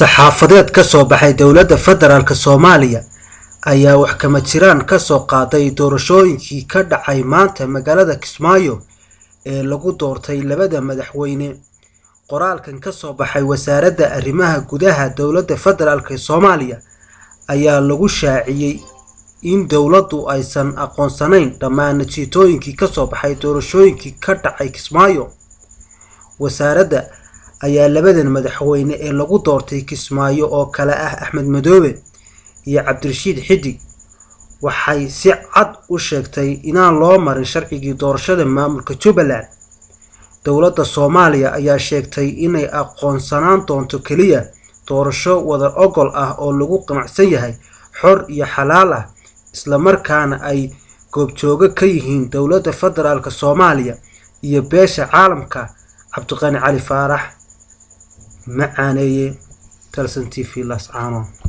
war-saxaafadeed ka soo baxay dowladda federaalk Soomaaliya ayaa wax kama jiraan ka soo qaaday doorashooyinkii ka dhacay maanta magaalada Kismaayo ee lagu doortay labada madaxweyne. qoraalkan ka soo baxay wasaaradda arrimaha gudaha dowladda federaalk Soomaaliya ayaa lagu shaaciyay in dowladdu aysan aqoonsanayn dhammaan natiijooyinkii ka soo baxay doorashooyinkii ka dhacay Kismaayo. wasaaradda ayaa labadan madaxweyne ee lagu doortay Kismaayo oo kala ah Axmed Madoobe iyo Cabdirashiid Xidig waxay si cad u sheegtay inaan loo marin sharcigii doorashada maamulka Jubbaland. dowladda Soomaaliya ayaa sheegtay inay aqoonsanaan doonto kaliya doorasho wada ogol ah oo lagu qanacsan yahay, xor iyo xalaal ah, isla markaana ay goobjooga ka yihiin dowladda federaalk Soomaaliya iyo beesha caalamka. Cabdiqani Cali Faarax, Macaaneeye, Kalson TV, Laascaanood.